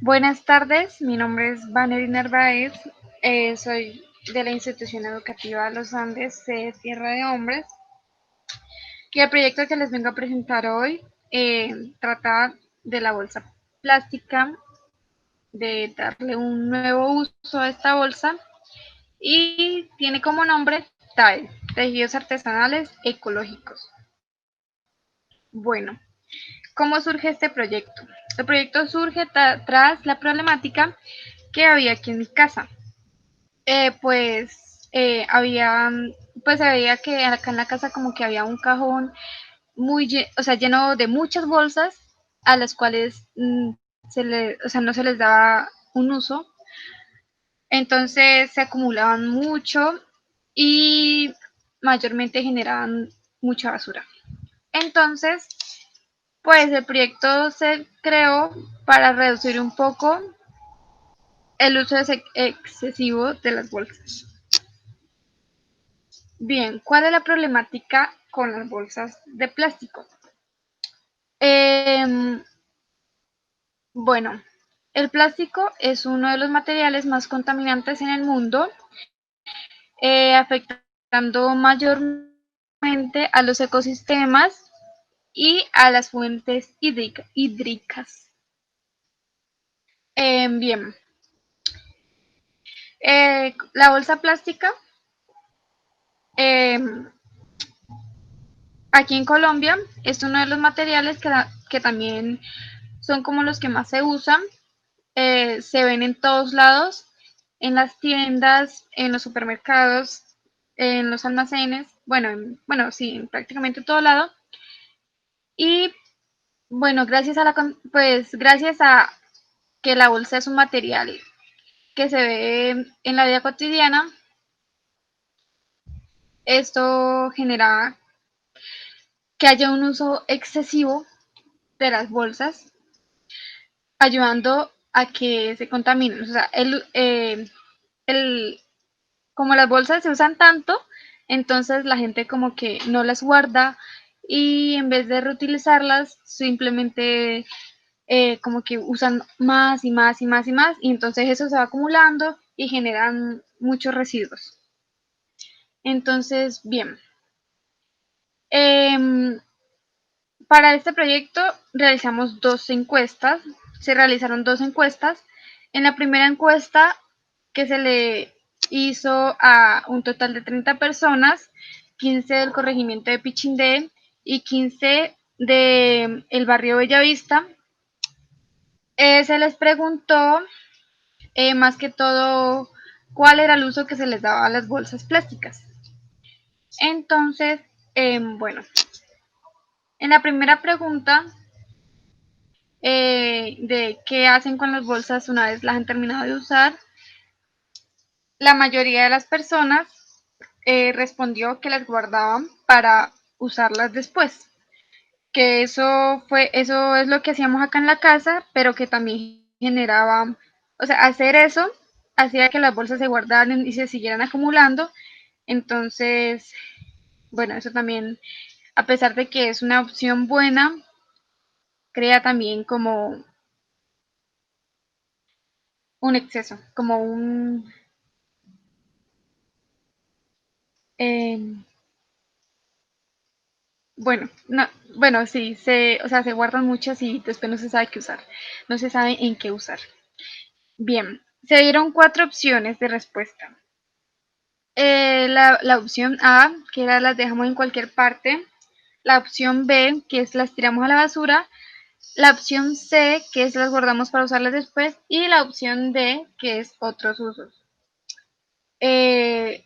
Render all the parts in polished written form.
Buenas tardes, mi nombre es Vanery Narváez, soy de la institución educativa Los Andes de Tierra de Hombres y el proyecto que les vengo a presentar hoy trata de la bolsa plástica, de darle un nuevo uso a esta bolsa y tiene como nombre TAE, Tejidos Artesanales Ecológicos. Bueno, ¿cómo surge este proyecto? El proyecto surge tras la problemática que había aquí en mi casa. Había, pues se veía que acá en la casa como que había un cajón o sea, lleno de muchas bolsas a las cuales o sea, no se les daba un uso. Entonces se acumulaban mucho y mayormente generaban mucha basura. Entonces, pues el proyecto se creó para reducir un poco el uso excesivo de las bolsas. Bien, ¿cuál es la problemática con las bolsas de plástico? Eh, bueno, el plástico es uno de los materiales más contaminantes en el mundo, afectando mayormente a los ecosistemas y a las fuentes hídricas. Bien, la bolsa plástica eh, aquí en Colombia es uno de los materiales que también son como los que más se usan. Se ven en todos lados, en las tiendas, en los supermercados, en los almacenes, bueno, sí, en prácticamente todo lado. Y bueno, gracias a que la bolsa es un material que se ve en la vida cotidiana, esto genera que haya un uso excesivo de las bolsas, ayudando a que se contaminen. O sea, el, como las bolsas se usan tanto, entonces la gente como que no las guarda y en vez de reutilizarlas, simplemente como que usan más y más y más y más y entonces eso se va acumulando y generan muchos residuos. Entonces, bien, eh, para este proyecto realizamos se realizaron dos encuestas. En la primera encuesta que se le hizo a un total de 30 personas, 15 del corregimiento de Pichindé y 15 del barrio Bellavista, se les preguntó más que todo cuál era el uso que se les daba a las bolsas plásticas. Entonces, bueno, en la primera pregunta de qué hacen con las bolsas una vez las han terminado de usar, la mayoría de las personas respondió que las guardaban para usarlas después, que eso es lo que hacíamos acá en la casa, pero que también generaba, o sea, hacer eso hacía que las bolsas se guardaran y se siguieran acumulando. Entonces, bueno, eso también, a pesar de que es una opción buena, crea también como un exceso, como eh, bueno, no, bueno, sí, o sea, se guardan muchas y después no se sabe qué usar, no se sabe en qué usar. Bien, se dieron cuatro opciones de respuesta. La opción A, que era las dejamos en cualquier parte, la opción B, que es las tiramos a la basura, la opción C, que es las guardamos para usarlas después, y la opción D, que es otros usos. Eh,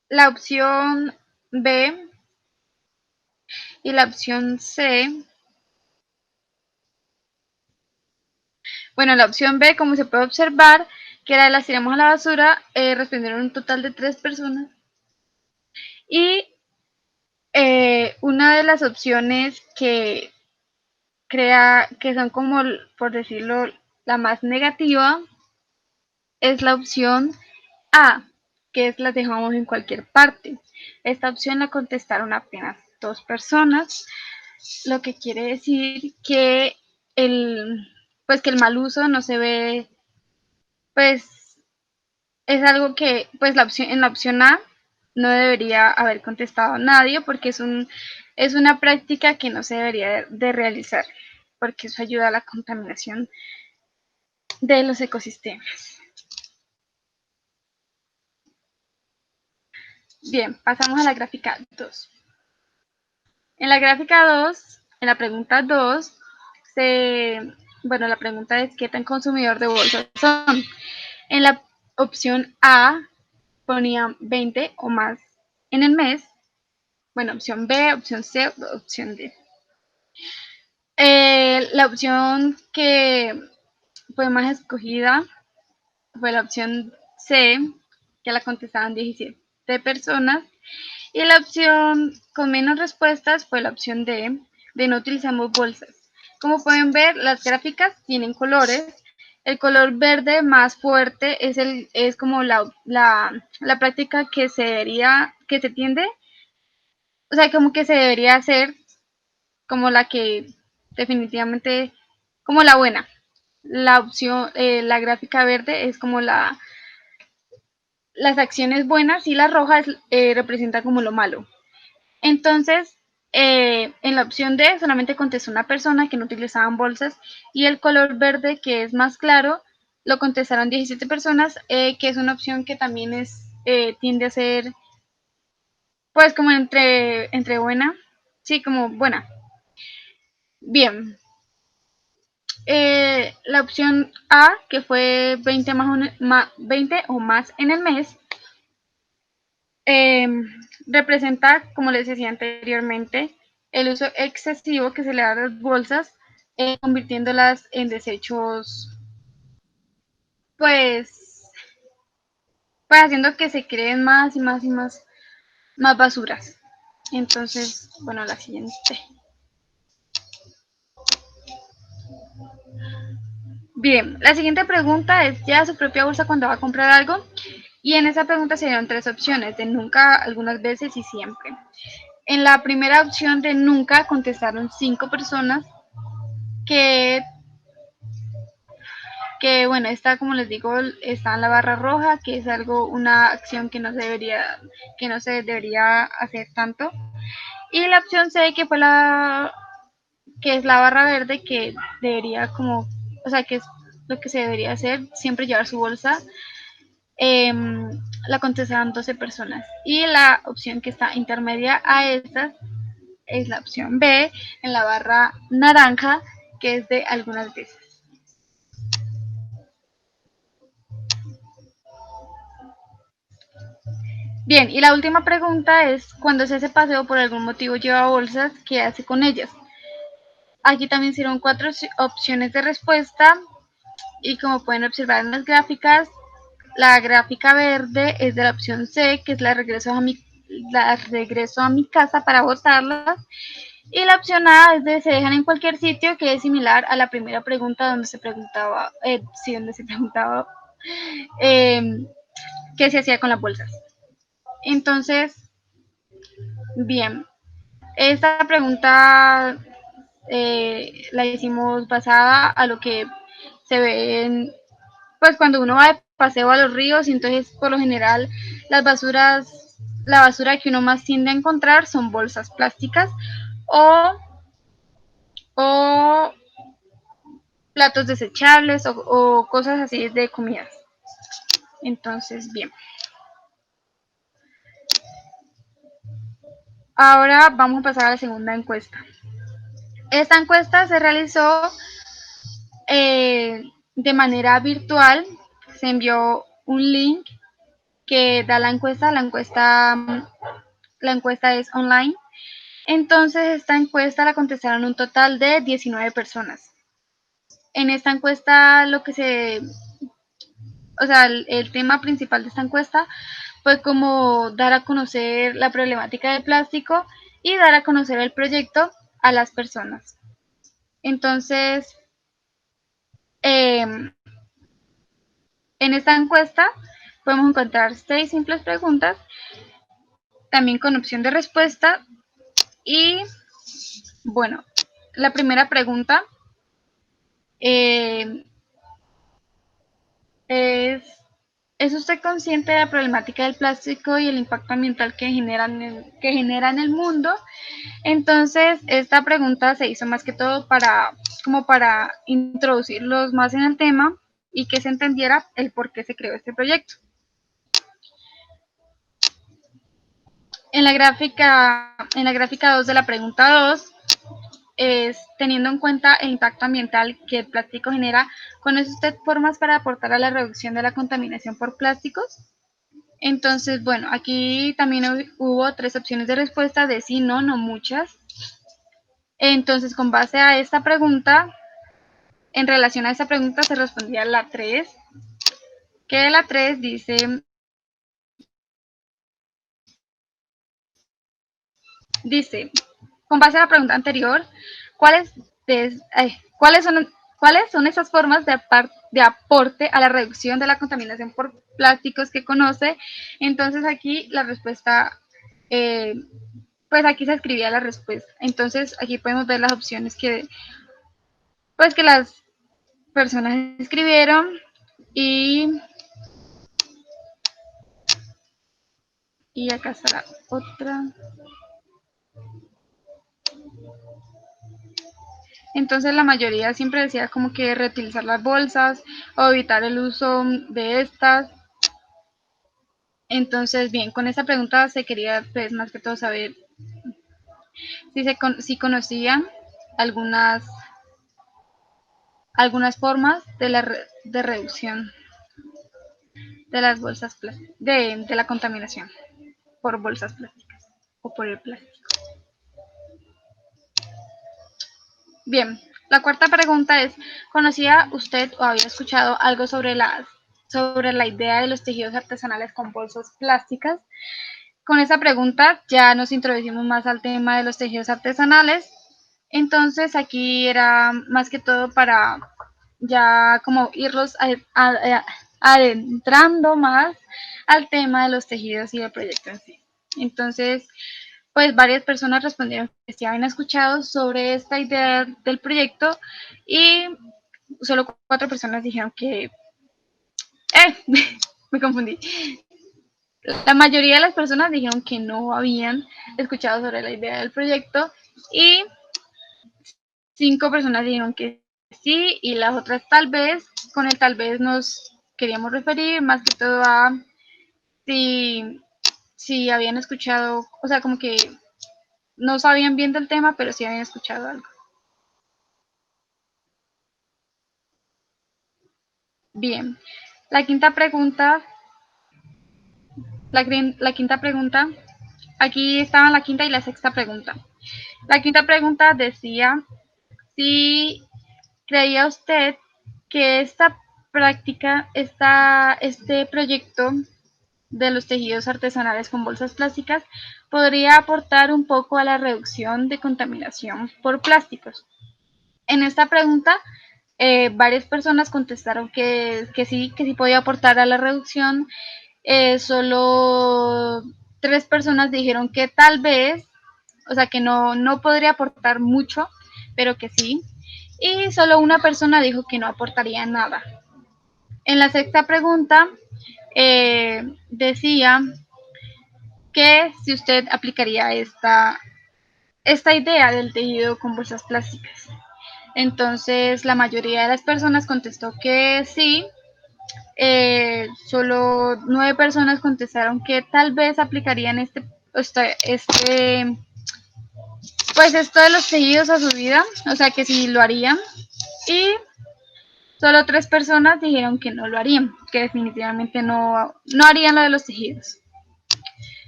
la opción B y la opción C. Bueno, la opción B, como se puede observar, que era las tiramos a la basura, respondieron un total de 3 personas. Y una de las opciones que son como, por decirlo, la más negativa, es la opción A, que es las dejamos en cualquier parte. Esta opción la contestaron apenas 2 personas, lo que quiere decir que el, pues que el mal uso no se ve, pues es algo que pues en la opción A no debería haber contestado nadie porque es una práctica que no se debería de realizar porque eso ayuda a la contaminación de los ecosistemas. Bien, pasamos a la gráfica 2. En la gráfica 2, en la pregunta 2, bueno, la pregunta es ¿qué tan consumidor de bolsas son? En la opción A ponían 20 o más en el mes. Bueno, opción B, opción C, opción D. La opción que fue más escogida fue la opción C, que la contestaban 17 personas. Y la opción con menos respuestas fue la opción D, de no utilizamos bolsas. Como pueden ver, las gráficas tienen colores. El color verde más fuerte es como la práctica que se tiende, o sea, como que se debería hacer, como la que definitivamente, como la buena. La opción, la gráfica verde es como las acciones buenas y la roja representa como lo malo. Entonces, en la opción D solamente contestó una persona que no utilizaban bolsas y el color verde, que es más claro, lo contestaron 17 personas, que es una opción que también tiende a ser, pues, como entre buena, sí, como buena. Bien, la opción A, que fue 20 o más en el mes, eh, representa, como les decía anteriormente, el uso excesivo que se le da a las bolsas, convirtiéndolas en desechos, pues, pues haciendo que se creen más y más y más basuras. Entonces, bueno, la siguiente. Bien, la siguiente pregunta es ya su propia bolsa cuando va a comprar algo. Y en esa pregunta se dieron tres opciones, de nunca, algunas veces y siempre. En la primera opción de nunca contestaron 5 personas que bueno, está como les digo, está en la barra roja, que es una acción que no se debería hacer tanto. Y la opción C, que es la barra verde, que debería como, o sea, que es lo que se debería hacer, siempre llevar su bolsa, eh, la contestaron 12 personas. Y la opción que está intermedia a estas es la opción B, en la barra naranja, que es de algunas veces. Bien, y la última pregunta es, cuando se hace paseo por algún motivo lleva bolsas, ¿qué hace con ellas? Aquí también hicieron 4 opciones de respuesta y como pueden observar en las gráficas, la gráfica verde es de la opción C, que es la regreso a mi casa para botarlas, y la opción A es de se dejan en cualquier sitio, que es similar a la primera pregunta donde se preguntaba, eh, qué se hacía con las bolsas. Entonces, bien, esta pregunta la hicimos basada a lo que se ve pues cuando uno va de paseo a los ríos, y entonces por lo general la basura que uno más tiende a encontrar son bolsas plásticas o, o platos desechables o cosas así de comidas. Entonces, bien. Ahora vamos a pasar a la segunda encuesta. Esta encuesta se realizó de manera virtual. Se envió un link que da la encuesta. La encuesta es online. Entonces, esta encuesta la contestaron un total de 19 personas. En esta encuesta, o sea, el tema principal de esta encuesta fue como dar a conocer la problemática del plástico y dar a conocer el proyecto a las personas. Entonces, en esta encuesta podemos encontrar 6 simples preguntas, también con opción de respuesta. Y bueno, la primera pregunta Eh, es, ¿Es usted consciente de la problemática del plástico y el impacto ambiental que genera en el mundo? Entonces, esta pregunta se hizo más que todo como para introducirlos más en el tema y que se entendiera el por qué se creó este proyecto. En la gráfica 2 de la pregunta 2 es teniendo en cuenta el impacto ambiental que el plástico genera, ¿conoce usted formas para aportar a la reducción de la contaminación por plásticos? Entonces, bueno, aquí también hubo tres opciones de respuesta de sí, no, no muchas. Entonces, con base a esta pregunta, en relación a esta pregunta se respondía la 3, que la 3 dice, con base a la pregunta anterior, ¿cuáles, de, ¿cuáles son ¿cuáles son esas formas de aporte a la reducción de la contaminación por plásticos que conoce? Entonces aquí la respuesta, pues aquí se escribía la respuesta. Entonces aquí podemos ver las opciones pues que las personas escribieron y, y acá está la otra. Entonces la mayoría siempre decía como que reutilizar las bolsas o evitar el uso de estas. Entonces, bien, con esta pregunta se quería pues más que todo saber si conocían algunas, algunas formas de reducción de las bolsas de la contaminación por bolsas plásticas o por el plástico. Bien, la cuarta pregunta es, ¿conocía usted o había escuchado algo sobre la idea de los tejidos artesanales con bolsas plásticas? Con esa pregunta ya nos introducimos más al tema de los tejidos artesanales. Entonces aquí era más que todo para ya como irlos adentrando más al tema de los tejidos y del proyecto en sí. Entonces, pues varias personas respondieron que sí habían escuchado sobre esta idea del proyecto y solo 4 personas dijeron que, me confundí. La mayoría de las personas dijeron que no habían escuchado sobre la idea del proyecto y 5 personas dijeron que sí y las otras tal vez, con el tal vez nos queríamos referir más que todo a si, si habían escuchado, o sea, como que no sabían bien del tema, pero sí habían escuchado algo. Bien, la quinta pregunta, la quinta pregunta, aquí estaban la quinta y la sexta pregunta. La quinta pregunta decía si creía usted que esta práctica, este proyecto de los tejidos artesanales con bolsas plásticas podría aportar un poco a la reducción de contaminación por plásticos. En esta pregunta, varias personas contestaron que sí podía aportar a la reducción. Solo 3 personas dijeron que tal vez, o sea, que no, no podría aportar mucho, pero que sí. Y solo una persona dijo que no aportaría nada. En la sexta pregunta decía que si usted aplicaría esta idea del tejido con bolsas plásticas. Entonces la mayoría de las personas contestó que sí, solo 9 personas contestaron que tal vez aplicarían pues esto de los tejidos a su vida, o sea que sí lo harían, y solo 3 personas dijeron que no lo harían, que definitivamente no, no harían lo de los tejidos.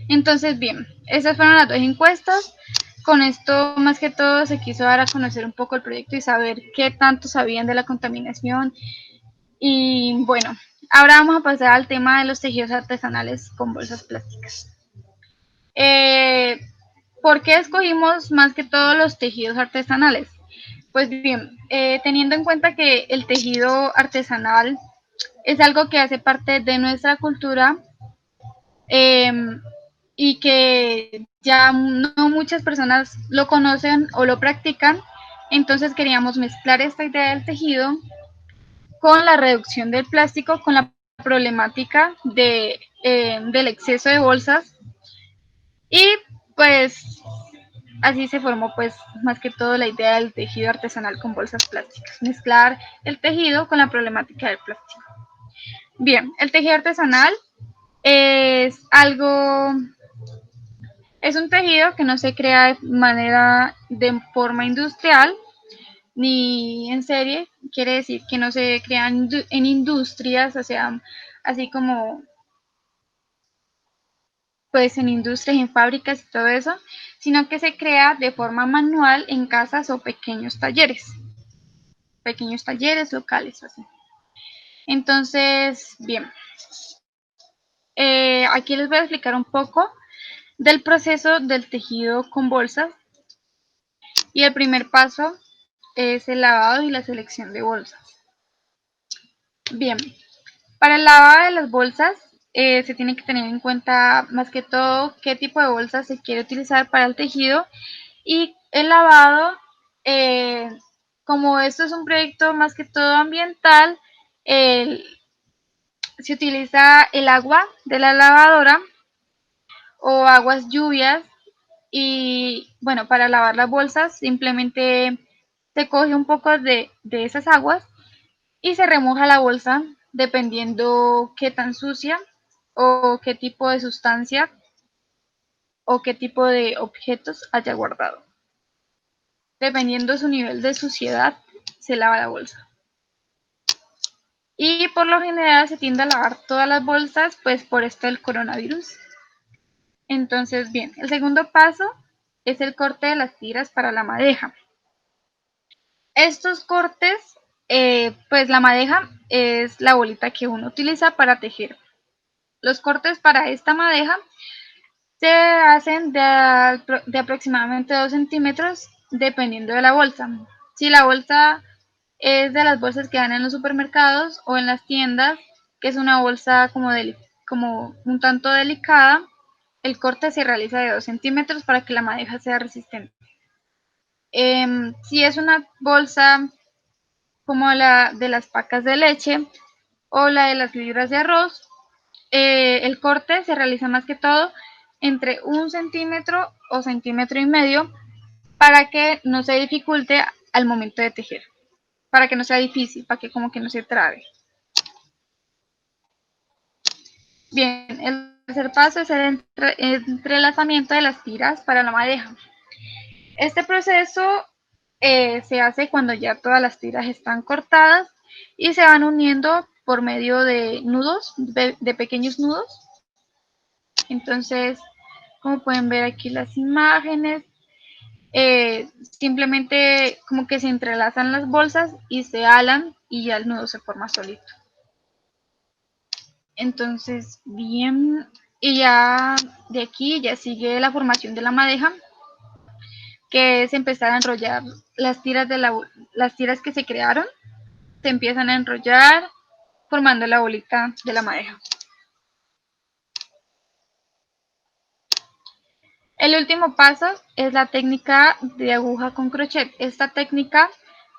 Entonces, bien, esas fueron las 2 encuestas. Con esto, más que todo, se quiso dar a conocer un poco el proyecto y saber qué tanto sabían de la contaminación. Y bueno, ahora vamos a pasar al tema de los tejidos artesanales con bolsas plásticas. Eh, ¿Por qué escogimos más que todo los tejidos artesanales? Pues bien, teniendo en cuenta que el tejido artesanal es algo que hace parte de nuestra cultura, eh, y que ya no muchas personas lo conocen o lo practican. Entonces queríamos mezclar esta idea del tejido con la reducción del plástico, con la problemática del exceso de bolsas, y pues así se formó pues más que todo la idea del tejido artesanal con bolsas plásticas, mezclar el tejido con la problemática del plástico. Bien, el tejido artesanal es algo, es un tejido que no se crea de forma industrial ni en serie, quiere decir que no se crea en industrias, o sea, así como pues en industrias, en fábricas y todo eso, sino que se crea de forma manual en casas o pequeños talleres locales o así. Entonces, bien, aquí les voy a explicar un poco del proceso del tejido con bolsas, y el primer paso es el lavado y la selección de bolsas. Bien, para el lavado de las bolsas se tiene que tener en cuenta más que todo qué tipo de bolsas se quiere utilizar para el tejido, y el lavado, eh, como esto es un proyecto más que todo ambiental, se utiliza el agua de la lavadora o aguas lluvias. Y bueno, para lavar las bolsas simplemente se coge un poco de esas aguas y se remoja la bolsa dependiendo qué tan sucia o qué tipo de sustancia o qué tipo de objetos haya guardado. Dependiendo su nivel de suciedad, se lava la bolsa. Y por lo general se tiende a lavar todas las bolsas, pues por esto del coronavirus. Entonces, bien, el segundo paso es el corte de las tiras para la madeja. Estos cortes, pues la madeja es la bolita que uno utiliza para tejer. Los cortes para esta madeja se hacen de aproximadamente 2 centímetros dependiendo de la bolsa. Si la bolsa es de las bolsas que dan en los supermercados o en las tiendas, que es una bolsa como un tanto delicada, el corte se realiza de 2 centímetros para que la madeja sea resistente. Si es una bolsa como la de las pacas de leche o la de las libras de arroz, el corte se realiza más que todo entre 1 centímetro o centímetro y medio para que no se dificulte al momento de tejer, para que no sea difícil, para que como que no se trabe. Bien, el tercer paso es el entrelazamiento de las tiras para la madeja. Este proceso se hace cuando ya todas las tiras están cortadas y se van uniendo por medio de nudos, de pequeños nudos. Entonces, como pueden ver aquí las imágenes, simplemente como que se entrelazan las bolsas y se alan y ya el nudo se forma solito. Entonces, bien, y ya de aquí ya sigue la formación de la madeja, que es empezar a enrollar las tiras las tiras que se crearon, se empiezan a enrollar formando la bolita de la madeja. El último paso es la técnica de aguja con crochet. Esta técnica,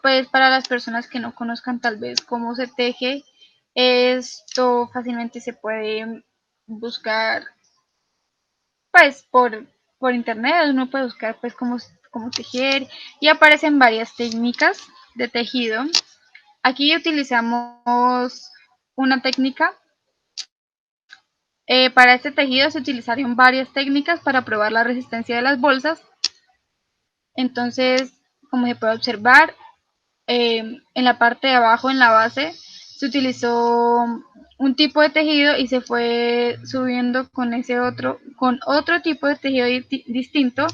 pues para las personas que no conozcan tal vez cómo se teje, esto fácilmente se puede buscar pues por internet. Uno puede buscar pues cómo tejer y aparecen varias técnicas de tejido. Aquí utilizamos una técnica. Para este tejido se utilizaron varias técnicas para probar la resistencia de las bolsas. Entonces, como se puede observar, en la parte de abajo, en la base, se utilizó un tipo de tejido y se fue subiendo con otro tipo de tejido distinto,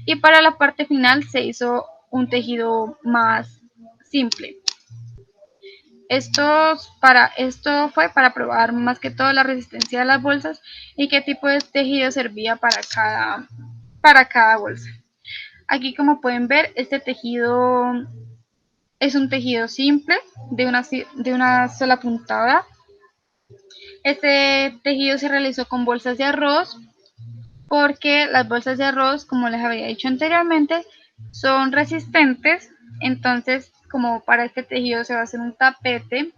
y para la parte final se hizo un tejido más simple. Esto fue para probar más que todo la resistencia de las bolsas y qué tipo de tejido servía para cada bolsa. Aquí, como pueden ver, este tejido es un tejido simple de una sola puntada. Este tejido se realizó con bolsas de arroz porque las bolsas de arroz, como les había dicho anteriormente, son resistentes Entonces, como para este tejido se va a hacer un tapete,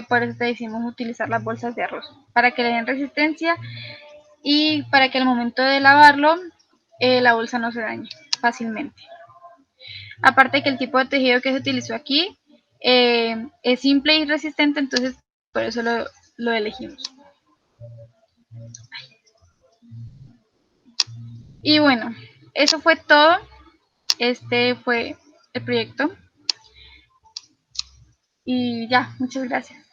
por eso te decimos utilizar las bolsas de arroz, para que le den resistencia y para que al momento de lavarlo la bolsa no se dañe fácilmente. Aparte que el tipo de tejido que se utilizó aquí es simple y resistente, entonces por eso lo elegimos. Y bueno, eso fue todo. Este fue el proyecto. Y ya, muchas gracias.